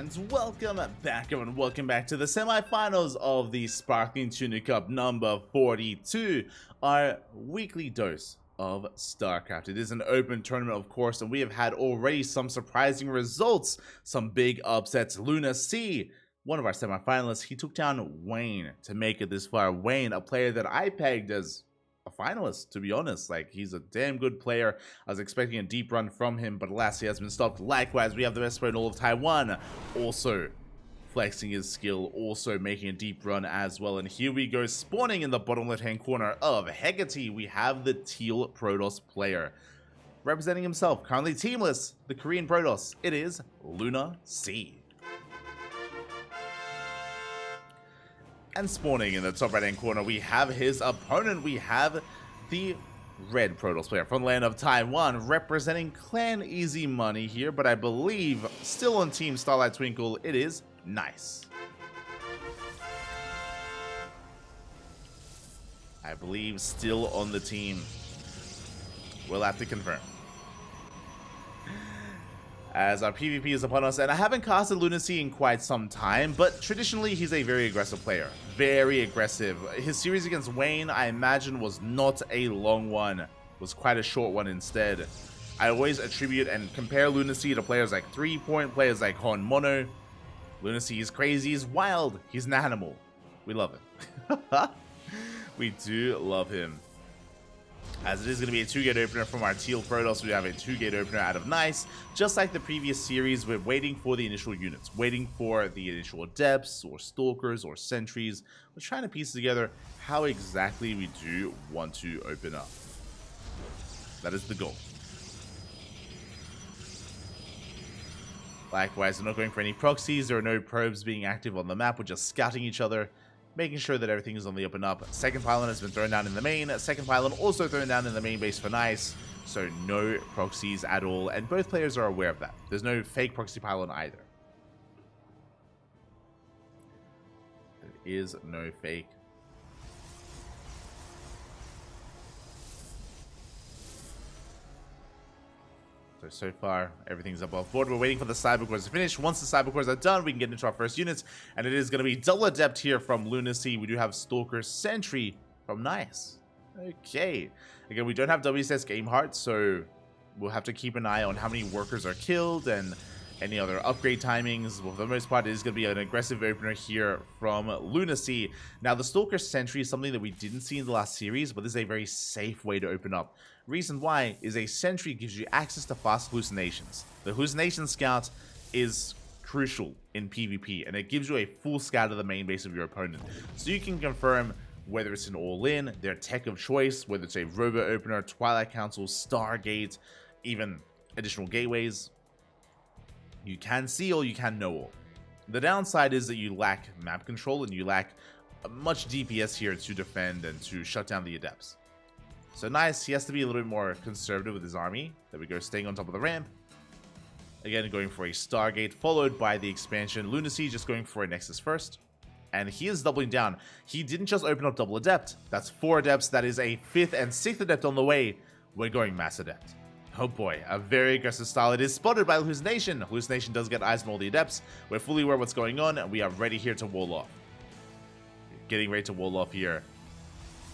And welcome back, everyone. Welcome back to the semi-finals of the Sparkling Tuna Cup number 42, our weekly dose of StarCraft. It is an open tournament, of course, and we have had already some surprising results, some big upsets. LunaSea, one of our semi-finalists, he took down Wayne to make it this far. Wayne, a player that I pegged as a finalist, to be honest. Like, he's a damn good player. I was expecting a deep run from him, but alas, he has been stopped. Likewise, we have the best player in all of Taiwan, also flexing his skill, also making a deep run as well. And here we go, spawning in the bottom left-hand corner of Hecate, we have the Teal Protoss player. Representing himself, currently teamless, the Korean Protoss, it is LunaSea. And spawning in the top right-hand corner, we have his opponent. We have the red Protoss player from the land of Taiwan, representing Clan Easy Money here, but I believe still on Team Starlight Twinkle, it is Nice. I believe still on the team. We'll have to confirm. As our PvP is upon us, and I haven't casted LunaSea in quite some time, but traditionally he's a very aggressive player. Very aggressive. His series against Wayne, I imagine, was not a long one. It was quite a short one instead. I always attribute and compare LunaSea to players like 3-point, players like Hon Mono. LunaSea is crazy, he's wild, he's an animal. We love him. We do love him. As it is going to be a 2-gate opener from our Teal Protoss, we have a 2-gate opener out of Nice. Just like the previous series, we're waiting for the initial units, waiting for the initial Adepts, or Stalkers, or Sentries. We're trying to piece together how exactly we do want to open up. That is the goal. Likewise, we're not going for any proxies, there are no probes being active on the map, we're just scouting each other, making sure that everything is on the up and up. Second pylon has been thrown down in the main. Second pylon also thrown down in the main base for Nice. So no proxies at all. And both players are aware of that. There's no fake proxy pylon either. There is no fake. So far, everything's above board. We're waiting for the Cybercores to finish. Once the Cybercores are done, we can get into our first units. And it is going to be double Adept here from LunaSea. We do have Stalker Sentry from Nice. Okay. Again, we don't have WSS Game Heart, so we'll have to keep an eye on how many workers are killed and any other upgrade timings. Well, for the most part, it is going to be an aggressive opener here from LunaSea. Now, the Stalker Sentry is something that we didn't see in the last series, but this is a very safe way to open up. Reason why is a Sentry gives you access to fast hallucinations. The Hallucination Scout is crucial in PvP, and it gives you a full scout of the main base of your opponent. So you can confirm whether it's an all-in, their tech of choice, whether it's a Robo Opener, Twilight Council, Stargate, even additional gateways. You can see all, you can know all. The downside is that you lack map control and you lack much DPS here to defend and to shut down the Adepts. So Nice, he has to be a little bit more conservative with his army. There we go, staying on top of the ramp. Again, going for a Stargate, followed by the expansion. LunaSea just going for a Nexus first. And he is doubling down. He didn't just open up double Adept. That's 4 Adepts. That is a 5th and 6th Adept on the way. We're going Mass Adept. Oh boy, a very aggressive style. It is spotted by Hallucination. Hallucination does get eyes on all the Adepts. We're fully aware of what's going on, and we are ready here to wall off. Getting ready to wall off here.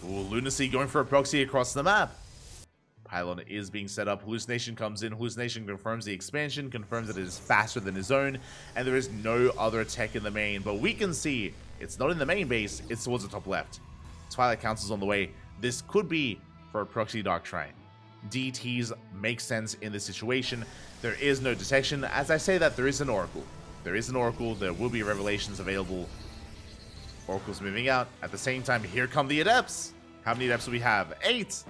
Ooh, LunaSea going for a proxy across the map. Pylon is being set up. Hallucination comes in. Hallucination confirms the expansion, confirms that it is faster than his own, and there is no other tech in the main. But we can see it's not in the main base, it's towards the top left. Twilight Council's on the way. This could be for a proxy Dark Shrine. DTs make sense in this situation. There is no detection. As I say that, there is an Oracle. There is an Oracle. There will be revelations available. Oracle's moving out. At the same time, here come the Adepts. How many Adepts do we have? 8.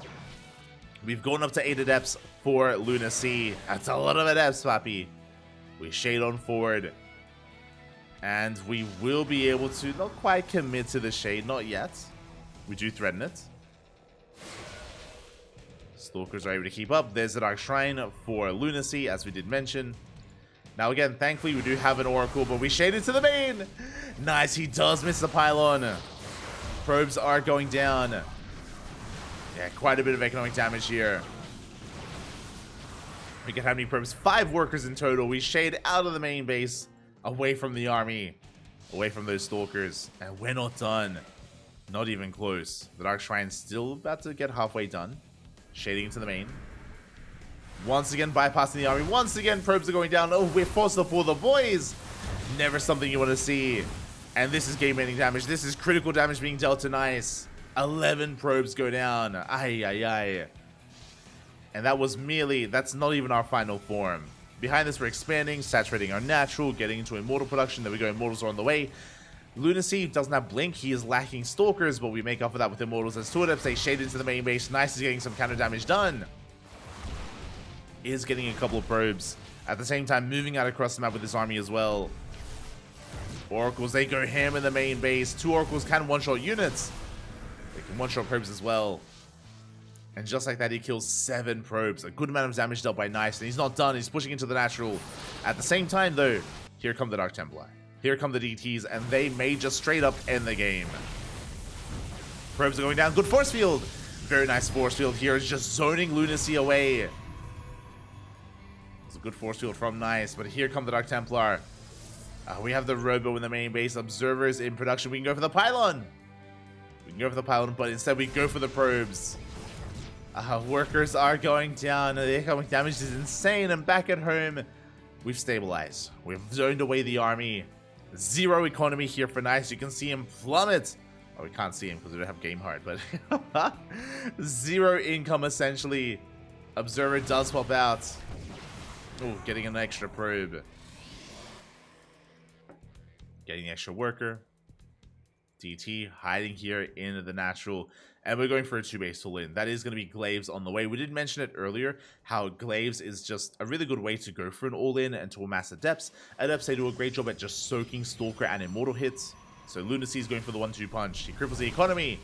We've gone up to 8 Adepts for LunaSea. That's a lot of Adepts, Papi. We shade on forward. And we will be able to not quite commit to the shade. Not yet. We do threaten it. Stalkers are able to keep up. There's the Dark Shrine for LunaSea, as we did mention. Now again, thankfully we do have an Oracle, but we shade into the main. Nice, he does miss the pylon. Probes are going down. Yeah, quite a bit of economic damage here. We get how many probes? 5 workers in total. We shade out of the main base. Away from the army. Away from those stalkers. And we're not done. Not even close. The Dark Shrine's still about to get halfway done. Shading into the main. Once again, bypassing the army. Once again, probes are going down. Oh, we're forced to pull the boys. Never something you want to see. And this is game-ending damage. This is critical damage being dealt to Nice. 11 probes go down. Ay, ay, ay. And that was merely... That's not even our final form. Behind this, we're expanding, saturating our natural, getting into immortal production. There we go, immortals are on the way. LunaSea doesn't have blink, he is lacking stalkers, but we make up for that with immortals as two adepts. They shade into the main base. Nice is getting some counter damage done. Is getting a couple of probes. At the same time, moving out across the map with this army as well. Oracles, they go ham in the main base. Two Oracles can one-shot units. They can one-shot probes as well. And just like that, he kills 7 probes. A good amount of damage dealt by Nice. And he's not done. He's pushing into the natural. At the same time, though, here come the Dark Templar. Here come the DTs. And they may just straight up end the game. Probes are going down. Good force field. Very nice force field here. It's just zoning LunaSea away. It's a good force field from Nice. But here come the Dark Templar. We have the Robo in the main base. Observers in production. We can go for the pylon. We can go for the pylon, but instead we go for the probes. Workers are going down. The economic damage is insane. And back at home, we've stabilized. We've zoned away the army. 0 economy here for Nice. You can see him plummet. Oh, we can't see him because we don't have game hard, but 0 income essentially. Observer does pop out. Oh, getting an extra probe. Getting an extra worker. DT hiding here in the natural. And we're going for a 2-base all-in. That is going to be Glaives on the way. We did mention it earlier, how Glaives is just a really good way to go for an all-in and to amass adepts. Adepts, they do a great job at just soaking Stalker and Immortal hits. So LunaSea is going for the 1-2 punch. He cripples the economy.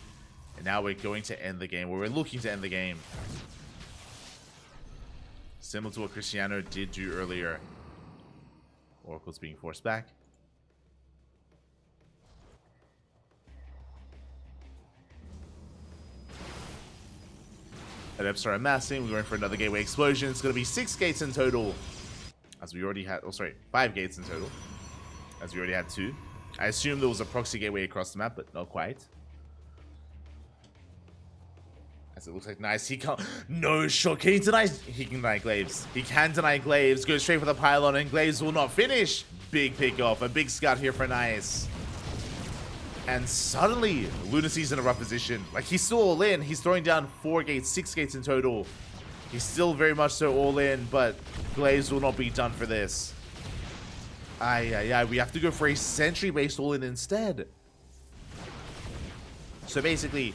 And now we're going to end the game, or we're looking to end the game. Similar to what Cristiano did do earlier. Oracle's being forced back. Adepts are amassing. We're going for another gateway explosion. It's going to be 6 gates in total. As we already had... Oh, sorry. 5 gates in total. As we already had 2. I assume there was a proxy gateway across the map, but not quite. As it looks like Nice. He can't... No shot. Can he deny... He can deny Glaives. He can deny Glaives. Goes straight for the pylon, and Glaives will not finish. Big pick off. A big scout here for Nice. And suddenly, LunaSea's in a rough position. Like, he's still all in. He's throwing down 4 gates, 6 gates in total. He's still very much so all in, but Glaives will not be done for this. We have to go for a sentry-based all in instead. So basically,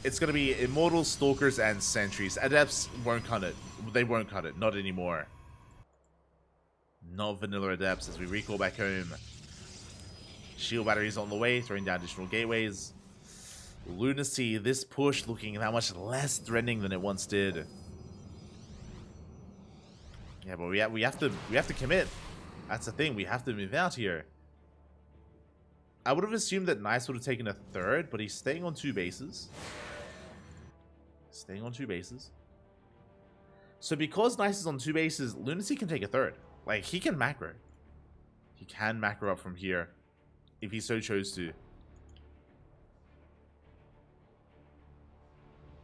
it's going to be Immortals, Stalkers, and Sentries. Adepts won't cut it. They won't cut it. Not anymore. Not vanilla Adepts as we recall back home. Shield batteries on the way, throwing down additional gateways. LunaSea, this push looking that much less threatening than it once did. Yeah, but we have to commit. That's the thing. We have to move out here. I would have assumed that Nice would have taken a 3rd, but he's staying on 2 bases. Staying on 2 bases. So because Nice is on 2 bases, LunaSea can take a 3rd. Like, he can macro. He can macro up from here. If he so chose to.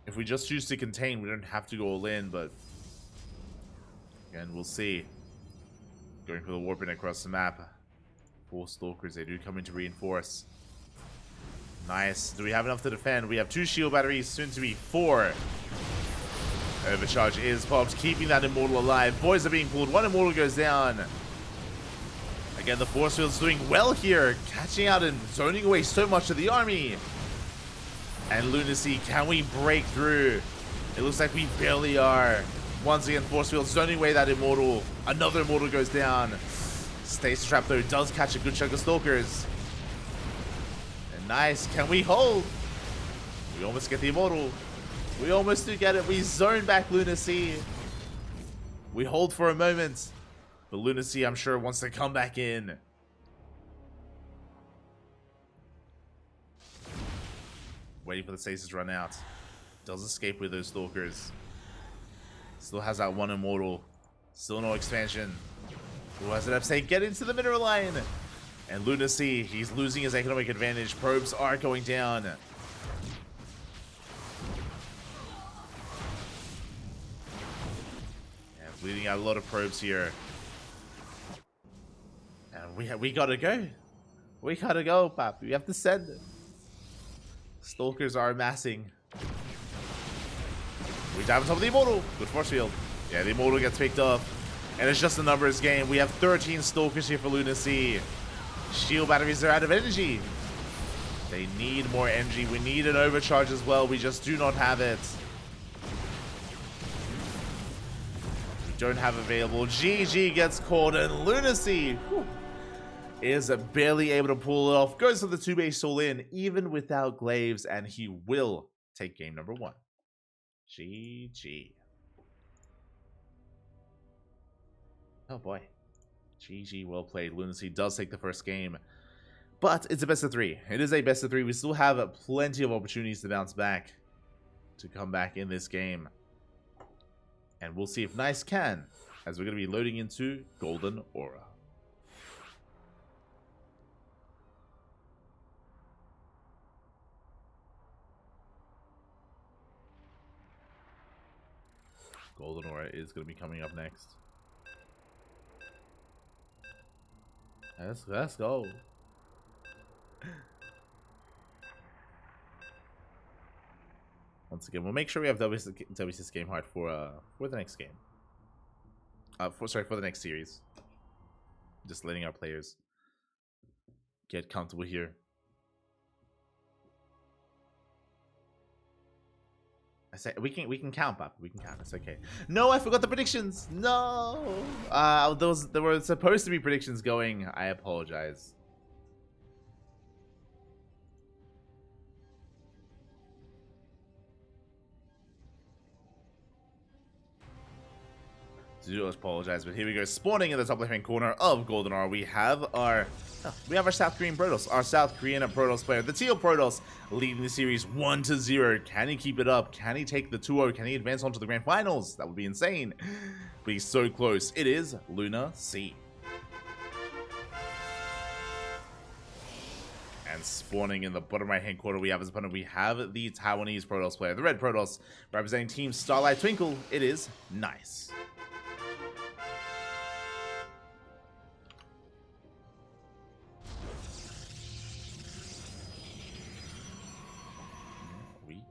If we just choose to contain, we don't have to go all in, but again, we'll see. Going for the warping across the map. 4 Stalkers, they do come in to reinforce. Nice. Do we have enough to defend? We have 2 shield batteries, soon to be 4. Overcharge is popped, keeping that Immortal alive. Boys are being pulled. 1 Immortal goes down. Again, the force field's doing well here, catching out and zoning away so much of the army. And LunaSea, can we break through? It looks like we barely are. Once again, force field zoning away that Immortal. Another Immortal goes down. Stasis Trap, though, does catch a good chunk of Stalkers. And Nice, can we hold? We almost get the Immortal. We almost do get it. We zone back LunaSea. We hold for a moment. But LunaSea, I'm sure, wants to come back in. Waiting for the stasis to run out. Does escape with those Stalkers. Still has that 1 Immortal. Still no expansion. Who has it up? Say, get into the mineral line. And LunaSea, he's losing his economic advantage. Probes are going down. And bleeding out a lot of probes here. And we gotta go. We gotta go, Pap. We have to send it. Stalkers are amassing. We dive on top of the Immortal. Good force field. Yeah, the Immortal gets picked up. And it's just a numbers game. We have 13 Stalkers here for LunaSea. Shield batteries are out of energy. They need more energy. We need an overcharge as well. We just do not have it. We don't have available. GG gets called, and LunaSea is barely able to pull it off. Goes for the 2-base all in, even without glaives, and he will take game number 1. GG. Oh boy. GG, well played. LunaSea does take the first game. But it's a best of 3. It is a best of 3. We still have plenty of opportunities to bounce back. To come back in this game. And we'll see if Nice can. As we're going to be loading into Golden Aura. Golden Aura is going to be coming up next. Let's go. Once again, we'll make sure we have W6 game hard for the next game. For the next series. Just letting our players get comfortable here. I say we can count, Pop. We can count. It's okay. No, I forgot the predictions. No. There were supposed to be predictions going. I apologize. Do apologize, but here we go. Spawning in the top left-hand corner of Golden Aura, we have our South Korean Protoss, our South Korean Protoss player, the Teal Protoss, leading the series 1-0. Can he keep it up? Can he take the 2-0? Can he advance on to the grand finals? That would be insane. But he's so close. It is LunaSea. And spawning in the bottom right-hand corner, we have his opponent. We have the Taiwanese Protoss player, the Red Protoss, representing Team Starlight Twinkle. It is Nice.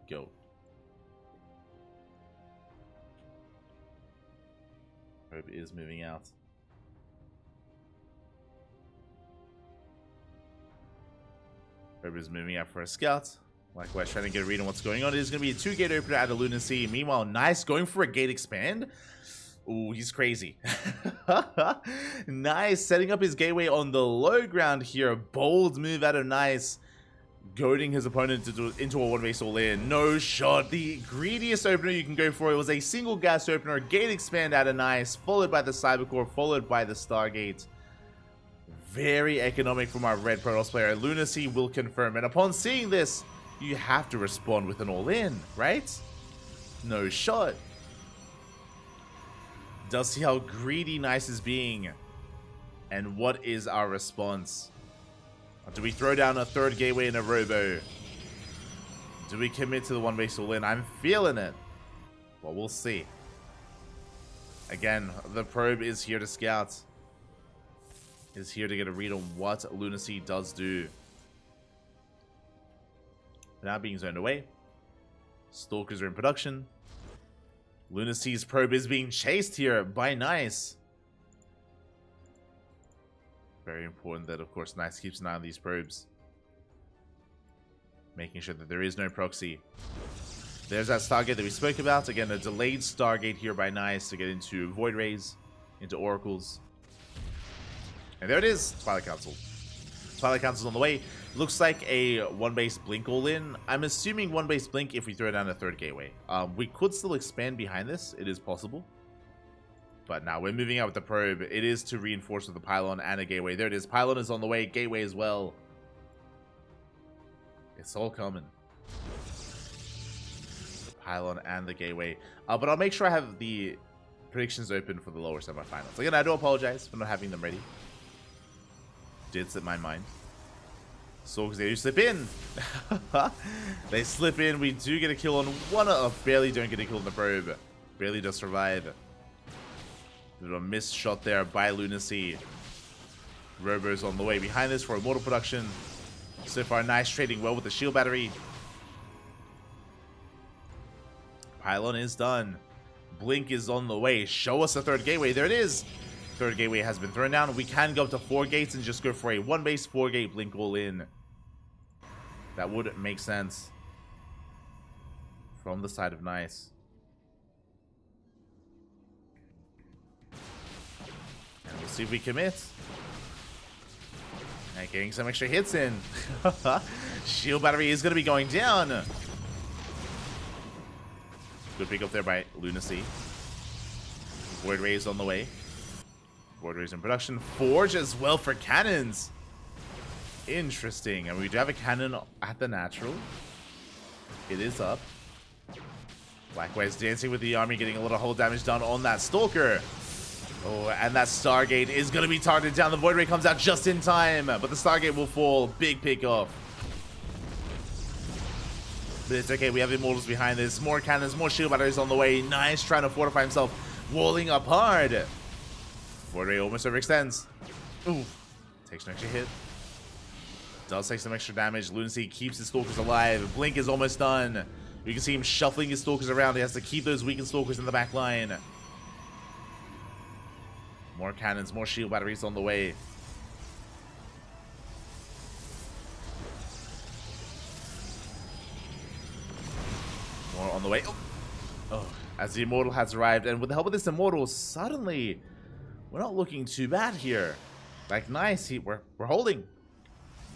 Go. Probe is moving out. Probe is moving out for a scout. Likewise, trying to get a read on what's going on. It is going to be a 2-gate opener out of LunaSea. Meanwhile, Nice going for a gate expand. Ooh, he's crazy. Nice setting up his gateway on the low ground here. A bold move out of Nice. Goading his opponent into a 1-base all-in. No shot. The greediest opener you can go for. It was a single gas opener. Gate expand out of Nice. Followed by the Cybercore. Followed by the Stargate. Very economic from our Red Protoss player. LunaSea will confirm. And upon seeing this, you have to respond with an all-in, right? No shot. Does see how greedy Nice is being. And what is our response? Do we throw down a 3rd gateway in a robo? Do we commit to the 1-base all-in? I'm feeling it. Well, we'll see. Again, the probe is here to scout. Is here to get a read on what LunaSea does do. Now being zoned away. Stalkers are in production. LunaSea's probe is being chased here by Nice. Very important that, of course, Nice keeps an eye on these probes. Making sure that there is no proxy. There's that Stargate that we spoke about. Again, a delayed Stargate here by Nice to get into Void Rays, into Oracles. And there it is, Twilight Council. Twilight Council's on the way. Looks like a 1-base Blink all-in. I'm assuming 1-base Blink if we throw down a 3rd gateway. We could still expand behind this. It is possible. But now we're moving out with the probe. It is to reinforce with the pylon and a gateway. There it is. Pylon is on the way. Gateway as well. It's all coming. The pylon and the gateway. But I'll make sure I have the predictions open for the lower semifinals. Again, I do apologize for not having them ready. Did slip my mind. So, because they do slip in. They slip in. We do get a kill on one of... Barely don't get a kill on the probe. Barely does survive. Bit of a missed shot there by LunaSea. Robo's on the way behind this for immortal production. So far, nice trading well with the shield battery. Pylon is done. Blink is on the way. Show us the third gateway. There it is. Third gateway has been thrown down. We can go up to 4 gates and just go for a 1 base 4 gate blink all in. That would make sense. From the side of Nice. And we'll see if we commit. And getting some extra hits in. Shield battery is going to be going down. Good pick up there by LunaSea. Void Ray is on the way. Void Ray is in production. Forge as well for cannons. Interesting. And we do have a cannon at the natural. It is up. Blackware's dancing with the army, getting a little hull damage done on that Stalker. Oh, and that Stargate is going to be targeted down. The Void Ray comes out just in time, but the Stargate will fall. Big pick off. But it's okay, we have Immortals behind this. More cannons, more shield batteries on the way. Nice, trying to fortify himself. Walling up hard. Void Ray almost overextends. Ooh. Takes an extra hit. Does take some extra damage. LunaSea keeps his Stalkers alive. Blink is almost done. You can see him shuffling his Stalkers around. He has to keep those weakened Stalkers in the back line. More cannons, more shield batteries on the way. More on the way. Oh, as the Immortal has arrived, and with the help of this Immortal, suddenly we're not looking too bad here. Like, nice, we're holding.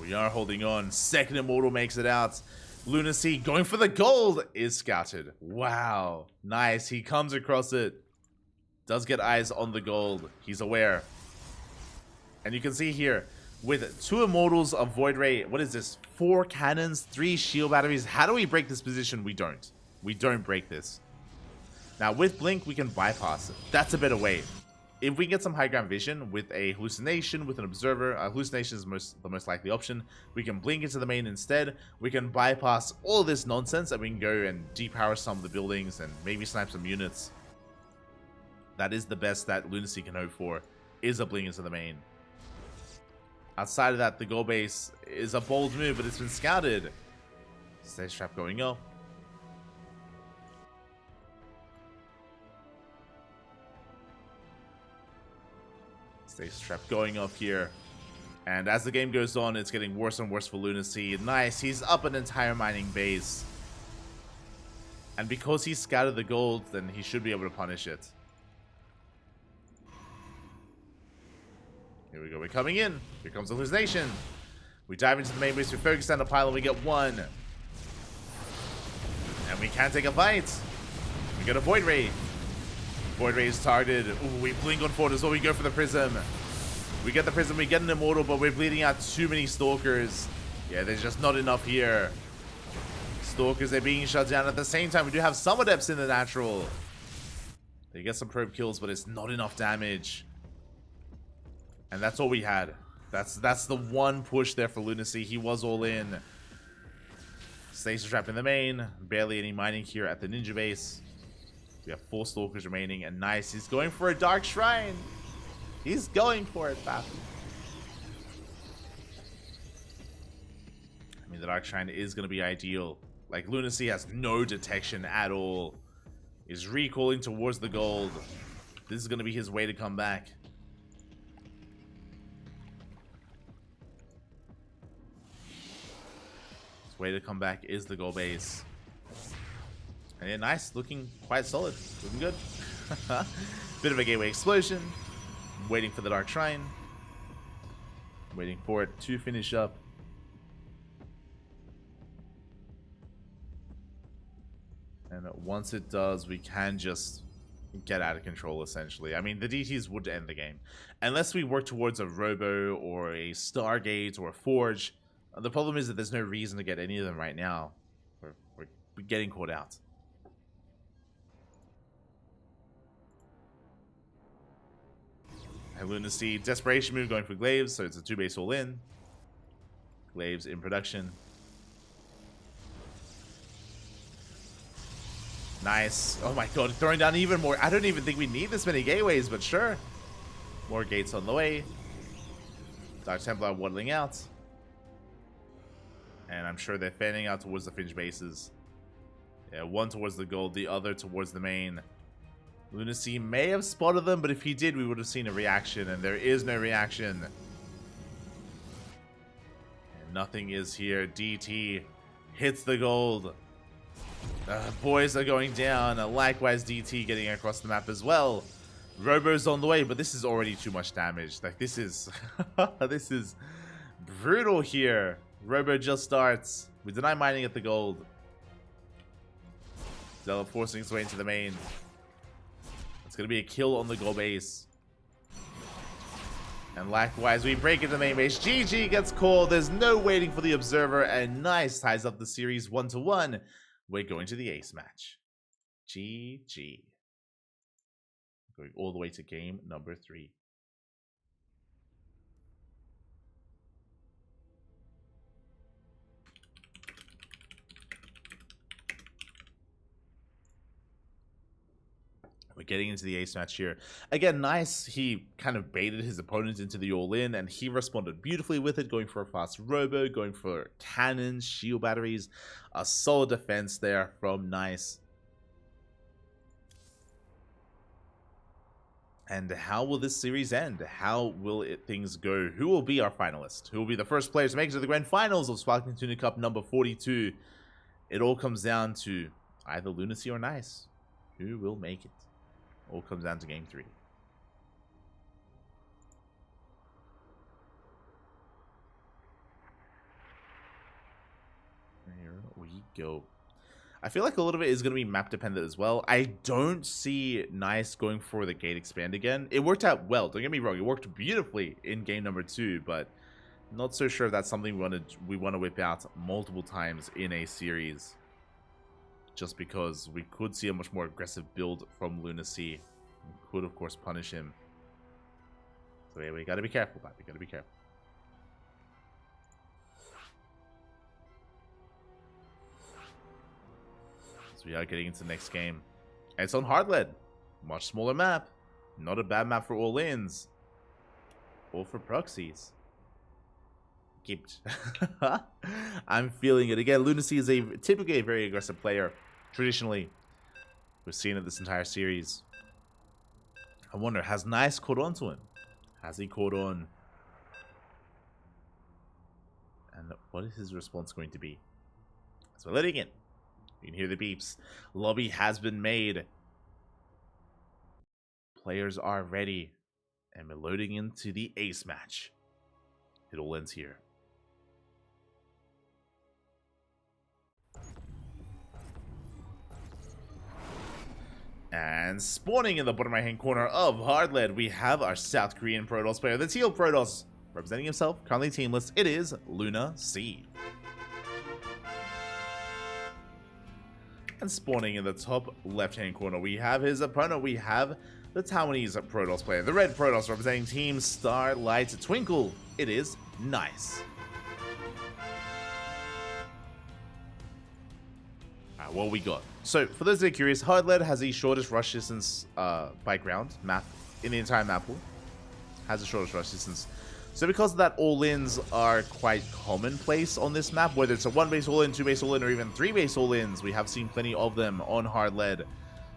We are holding on. Second Immortal makes it out. LunaSea going for the gold is scouted. Wow, nice. He comes across it. Does get eyes on the gold. He's aware. And you can see here, with 2 Immortals of Void Ray, what is this? 4 cannons, 3 shield batteries. How do we break this position? We don't. We don't break this. Now, with Blink, we can bypass it. That's a better way. If we get some high ground vision with a hallucination, with an observer, hallucination is the most likely option. We can blink into the main instead. We can bypass all this nonsense, and we can go and depower some of the buildings and maybe snipe some units. That is the best that LunaSea can hope for, is a blink into the main. Outside of that, the goal base is a bold move, but it's been scouted. Stage trap going up. Stage trap going off here. And as the game goes on, it's getting worse and worse for LunaSea. Nice, he's up an entire mining base. And because he scouted the gold, then he should be able to punish it. Here we go, we're coming in. Here comes the hallucination. We dive into the main base, we focus on the pylon, we get 1. And we can't take a bite. We get a Void Ray. Void Ray is targeted. Ooh, we blink on forward as well. We go for the Prism. We get the Prism, we get an Immortal, but we're bleeding out too many Stalkers. Yeah, there's just not enough here. Stalkers are being shut down. At the same time, we do have some Adepts in the natural. They get some probe kills, but it's not enough damage. And that's all we had. That's the one push there for LunaSea. He was all in. Stasis trap in the main. Barely any mining here at the ninja base. We have 4 Stalkers remaining, and nice. He's going for a Dark Shrine. He's going for it, Bap. I mean, the Dark Shrine is going to be ideal. Like, LunaSea has no detection at all. He's recalling towards the gold. This is going to be his way to come back. His way to come back is the gold base. And yeah, nice, looking quite solid, looking good. Bit of a gateway explosion. Waiting for the Dark Shrine. Waiting for it to finish up. And once it does, we can just get out of control, essentially. I mean, the DTs would end the game. Unless we work towards a Robo or a Stargate or a Forge. The problem is that there's no reason to get any of them right now. We're getting caught out. And LunaSea, desperation move going for Glaives, so it's a 2-base all in. Glaives in production. Nice. Oh my god, throwing down even more. I don't even think we need this many gateways, but sure. More gates on the way. Dark Templar waddling out. And I'm sure they're fanning out towards the Finch bases. Yeah, one towards the gold, the other towards the main. LunaSea may have spotted them, but if he did, we would have seen a reaction, and there is no reaction. And nothing is here. DT hits the gold. Boys are going down. Likewise, DT getting across the map as well. Robo's on the way, but this is already too much damage. Like, this is this is brutal here. Robo just starts. We deny mining at the gold. Zealot forcing its way into the main. It's going to be a kill on the gold base. And likewise, we break into the main base. GG gets called. There's no waiting for the observer. And Nice ties up the series 1-1. We're going to the ace match. GG. Going all the way to game number 3. We're getting into the ace match here. Again, Nice, he kind of baited his opponent into the all-in, and he responded beautifully with it, going for a fast robo, going for cannons, shield batteries. A solid defense there from Nice. And how will this series end? How will things go? Who will be our finalist? Who will be the first players to make it to the grand finals of Sparkling Tuna Cup number 42? It all comes down to either LunaSea or Nice. Who will make it? All comes down to game 3. Here we go. I feel like a little bit is going to be map dependent as well. I don't see Nice going for the gate expand again. It worked out well. Don't get me wrong. It worked beautifully in game number 2, but not so sure if that's something we want to whip out multiple times in a series. Just because we could see a much more aggressive build from LunaSea. We could, of course, punish him. So yeah, we got to be careful, Pat. We got to be careful. So we are getting into the next game. And it's on Hardlead. Much smaller map. Not a bad map for all-ins. Or for proxies. Gipped. I'm feeling it. Again, LunaSea is typically a very aggressive player. Traditionally. We've seen it this entire series. I wonder, has Nice caught on to him? Has he caught on? And what is his response going to be? So we're letting in. You can hear the beeps. Lobby has been made. Players are ready. And we're loading into the ace match. It all ends here. And spawning in the bottom right hand corner of Hardlead, we have our South Korean Protoss player, the Teal Protoss, representing himself, currently teamless. It is LunaSea. And spawning in the top left hand corner, we have his opponent. We have the Taiwanese Protoss player, the Red Protoss, representing Team Starlight Twinkle. It is Nice. What we got? So, for those that are curious, Hardlead has the shortest rush distance by ground map in the entire map pool. Has the shortest rush distance. So because of that, all-ins are quite commonplace on this map, whether it's a 1-base all-in, 2-base all-in, or even 3-base all-ins. We have seen plenty of them on Hardlead.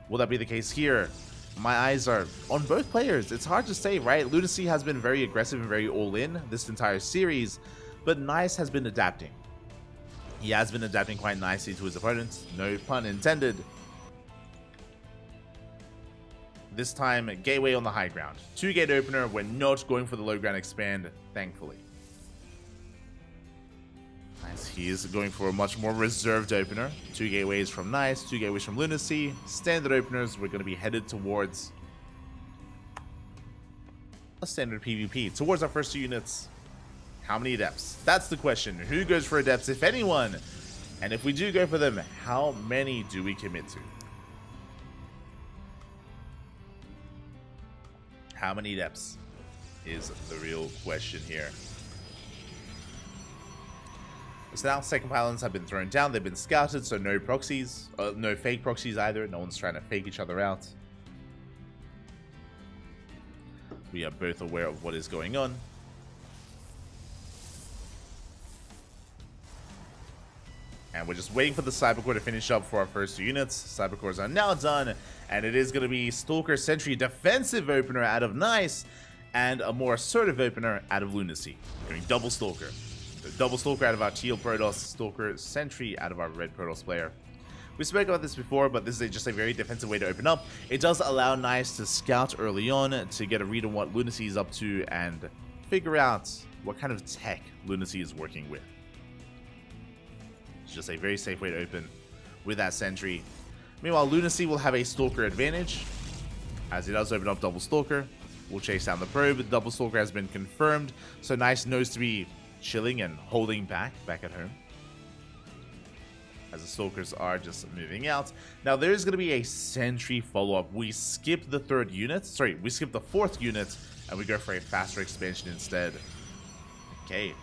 Will that be the case here? My eyes are on both players. It's hard to say, right? LunaSea has been very aggressive and very all-in this entire series, but Nice has been adapting. He has been adapting quite nicely to his opponents, no pun intended. This time, gateway on the high ground. 2-gate opener, we're not going for the low ground expand, thankfully. Nice, he is going for a much more reserved opener. 2 gateways from Nice, 2 gateways from LunaSea. Standard openers, we're going to be headed towards a standard PvP, towards our first 2 units. How many adepts? That's the question. Who goes for adepts, if anyone? And if we do go for them, how many do we commit to? How many adepts? is the real question here. So now second pylons have been thrown down, they've been scouted, so no proxies, no fake proxies either, no one's trying to fake each other out. We are both aware of what is going on. And we're just waiting for the Cybercore to finish up for our first 2 units. Cybercores are now done, and it is going to be Stalker Sentry defensive opener out of Nice, and a more assertive opener out of LunaSea. Going double Stalker. So double Stalker out of our Teal Protoss, Stalker Sentry out of our Red Protoss player. We spoke about this before, but this is just a very defensive way to open up. It does allow Nice to scout early on to get a read on what LunaSea is up to and figure out what kind of tech LunaSea is working with. It's just a very safe way to open with that Sentry. Meanwhile, LunaSea will have a Stalker advantage, as he does open up double Stalker. We'll chase down the probe. The double Stalker has been confirmed, so Nice knows to be chilling and holding back at home, as the Stalkers are just moving out. Now, there's going to be a Sentry follow-up. We skip the 3rd unit. Sorry, we skip the 4th unit, and we go for a faster expansion instead. Okay.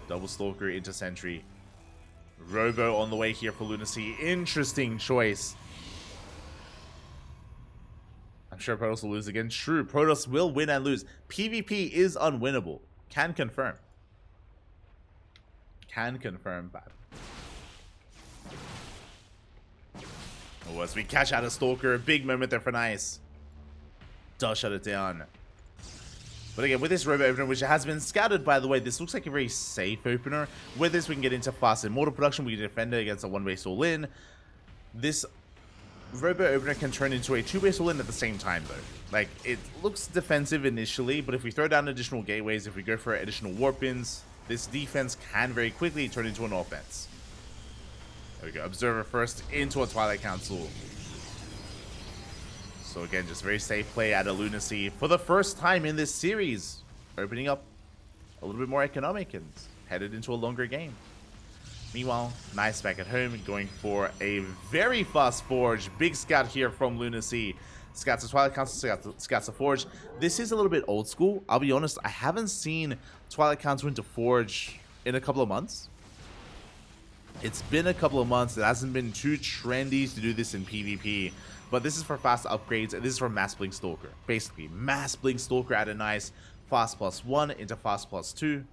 Double Stalker into Sentry. Robo on the way here for LunaSea. Interesting choice. I'm sure Protoss will lose again. True, Protoss will win and lose. PvP is unwinnable. Can confirm. Can confirm, but... Oh, as we catch out a Stalker. Big moment there for Nice. Does shut it down. But again, with this Robo opener, which has been scouted, by the way, this looks like a very safe opener. With this, we can get into fast Immortal production. We can defend it against a 1-base all-in. This Robo opener can turn into a 2-base all-in at the same time, though. Like, it looks defensive initially, but if we throw down additional gateways, if we go for additional warp-ins, this defense can very quickly turn into an offense. There we go. Observer first into a Twilight Council. So again, just very safe play out of LunaSea for the first time in this series. Opening up a little bit more economic and headed into a longer game. Meanwhile, Nice back at home, going for a very fast Forge. Big scout here from LunaSea. Scouts a Twilight Council, scouts a Forge. This is a little bit old school. I'll be honest, I haven't seen Twilight Council into Forge in a couple of months. It's been a couple of months. It hasn't been too trendy to do this in PvP. But this is for fast upgrades, and this is for Mass Blink Stalker. Basically, Mass Blink Stalker at a nice fast +1 into fast +2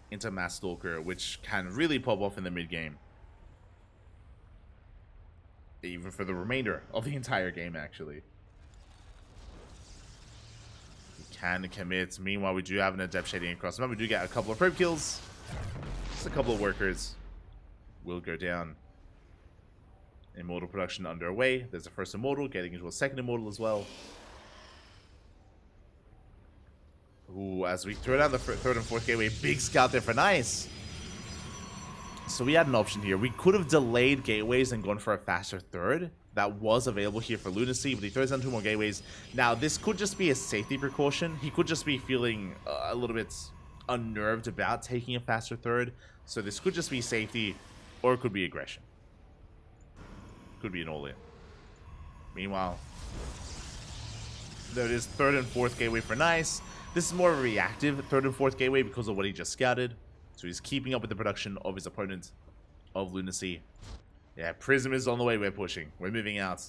into Mass Stalker, which can really pop off in the mid-game. Even for the remainder of the entire game, actually. We can commit. Meanwhile, we do have an Adept Shading across the map. We do get a couple of probe kills. Just a couple of workers will go down. Immortal production underway. There's a first Immortal, getting into a second Immortal as well. Ooh, as we throw down the 3rd and 4th gateway, big scout there for Nice. So we had an option here. We could have delayed gateways and gone for a faster 3rd. That was available here for LunaSea, but he throws down 2 more gateways. Now, this could just be a safety precaution. He could just be feeling a little bit unnerved about taking a faster 3rd. So this could just be safety, or it could be aggression. Could be an all-in. Meanwhile, there it is, 3rd and 4th gateway for Nice. This is more of a reactive 3rd and 4th gateway because of what he just scouted. So he's keeping up with the production of his opponent, of LunaSea. Yeah, Prism is on the way. We're pushing. We're moving out.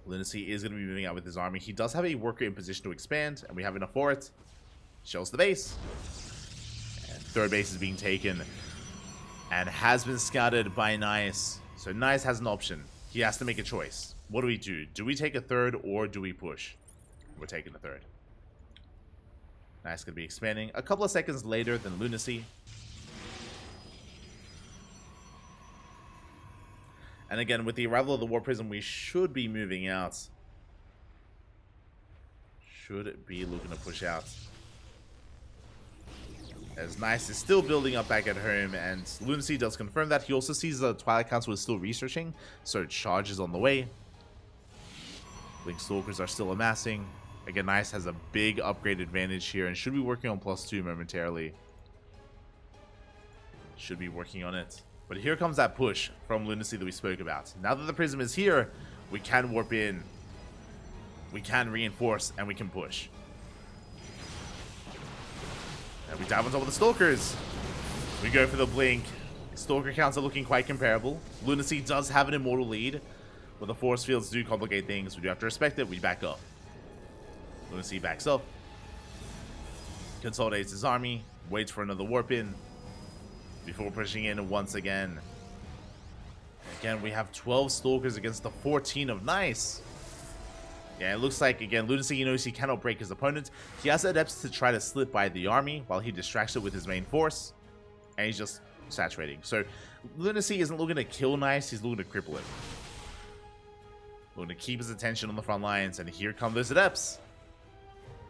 LunaSea is going to be moving out with his army. He does have a worker in position to expand, and we have enough for it. Shells the base. And 3rd base is being taken and has been scouted by Nice. So Nice has an option. He has to make a choice. What do? Do we take a 3rd or do we push? We're taking the 3rd. Nice going to be expanding a couple of seconds later than LunaSea. And again, with the arrival of the War Prism, we should be moving out. Should be looking to push out. As Nice is still building up back at home, and LunaSea does confirm that. He also sees the Twilight Council is still researching, so charge is on the way. Blink Stalkers are still amassing. Again, Nice has a big upgrade advantage here, and should be working on +2 momentarily. Should be working on it. But here comes that push from LunaSea that we spoke about. Now that the Prism is here, we can warp in. we can reinforce and we can push. And we dive on top of the Stalkers. We go for the blink. Stalker counts are looking quite comparable. LunaSea does have an immortal lead, but the force fields do complicate things. We do have to respect it. We back up. LunaSea backs up. Consolidates his army. Waits for another warp in before pushing in once again. Again, we have 12 Stalkers against the 14 of Nice. Yeah, it looks like, again, LunaSea knows he cannot break his opponent. He has Adepts to try to slip by the army while he distracts it with his main force. And he's just saturating. So, LunaSea isn't looking to kill Nice, he's looking to cripple it. Looking to keep his attention on the front lines, and here come those Adepts.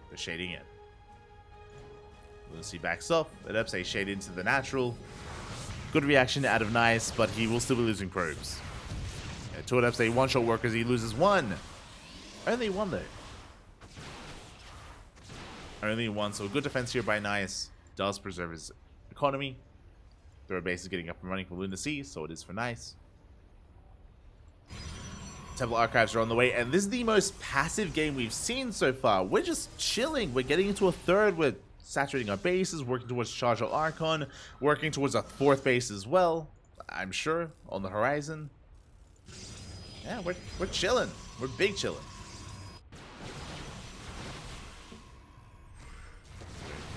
They're shading in. LunaSea backs up, Adepts a shade into the natural. Good reaction out of Nice, but he will still be losing probes. Yeah, two Adepts a one-shot workers, he loses one. Only one though. Only one, so good defense here by Nice. Does preserve his economy. Third base is getting up and running for LunaSea, so it is for Nice. Temple Archives are on the way, and this is the most passive game we've seen so far. We're just chilling. We're getting into a third. We're saturating our bases, working towards Charge of Archon, working towards a fourth base as well, I'm sure, on the horizon. Yeah, we're chilling. We're big chilling.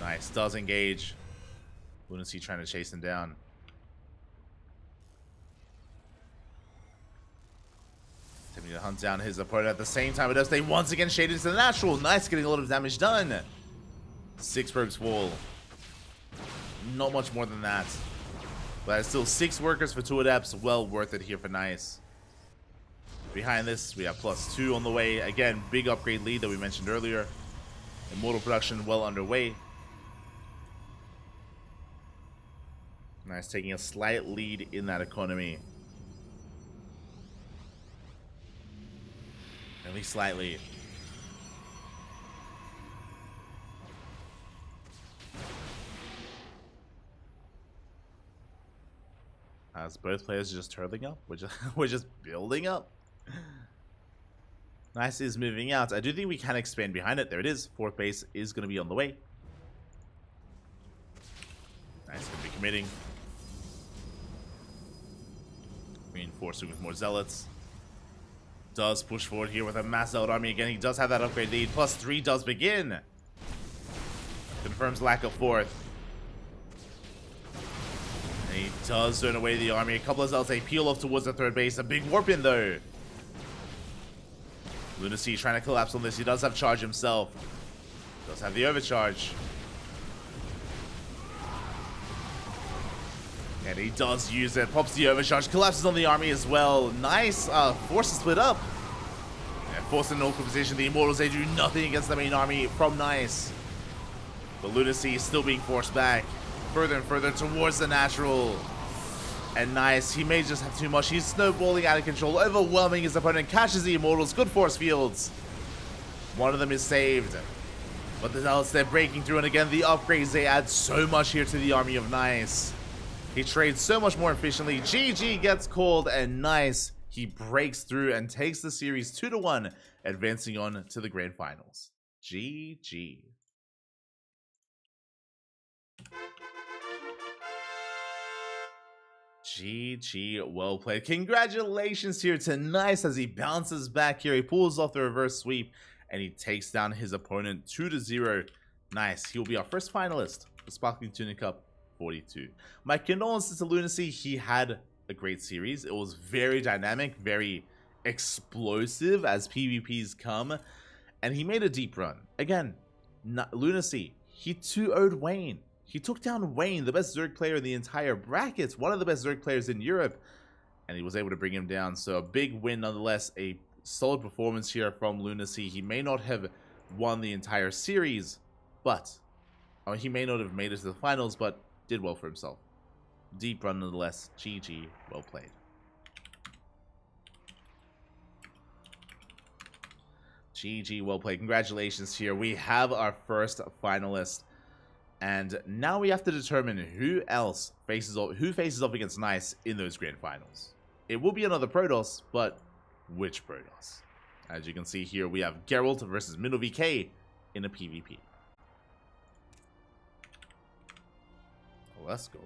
Nice, does engage. LunaSea trying to chase him down. Attempting to hunt down his opponent at the same time. It does stay once again shaded into the natural. Nice, getting a lot of damage done. 6 probes fall. Not much more than that. But it's still 6 workers for 2 Adepts. Well worth it here for Nice. Behind this, we have +2 on the way. Again, big upgrade lead that we mentioned earlier. Immortal production well underway. Nice, taking a slight lead in that economy. At least slightly. As both players are just hurling up, we're just building up. Nice is moving out. I do think we can expand behind it. There it is. Fourth base is going to be on the way. Nice, going to be committing. Reinforcing with more zealots. Does push forward here with a mass zealot army again. He does have that upgrade lead. +3 does begin. Confirms lack of fourth. And he does turn away the army. A couple of zealots, they peel off towards the third base. A big warp in though. LunaSea trying to collapse on this. He does have charge himself. Does have the overcharge. And he does use it. Pops the overcharge. Collapses on the army as well. Nice. Forces split up. Yeah, forced in an awkward position. The Immortals, they do nothing against the main army from Nice. But LunaSea is still being forced back. Further and further towards the natural. And Nice, he may just have too much. He's snowballing out of control. Overwhelming his opponent. Catches the Immortals. Good force fields. One of them is saved. But the Zealots, they're breaking through. And again, the upgrades, they add so much here to the army of Nice. He trades so much more efficiently. GG gets called, and Nice, he breaks through and takes the series 2-1, advancing on to the grand finals. GG. GG, well played. Congratulations here to Nice as he bounces back here. He pulls off the reverse sweep, and he takes down his opponent 2-0. Nice. He will be our first finalist for Sparkling Tuna Cup 42. My condolences to LunaSea. He had a great series. It was very dynamic, very explosive as PvPs come, and he made a deep run. Again, LunaSea, he 2-0'd Wayne. He took down Wayne, the best Zerg player in the entire brackets, one of the best Zerg players in Europe, and he was able to bring him down. So a big win nonetheless, a solid performance here from LunaSea. He may not have won the entire series, but he may not have made it to the finals, but did well for himself. Deep run nonetheless. GG, well played. GG, well played. Congratulations here. We have our first finalist. And now we have to determine who faces off against Nice in those grand finals. It will be another Protoss, but which Protoss? As you can see here, we have Geralt versus MinoVK in a PvP. Let's go.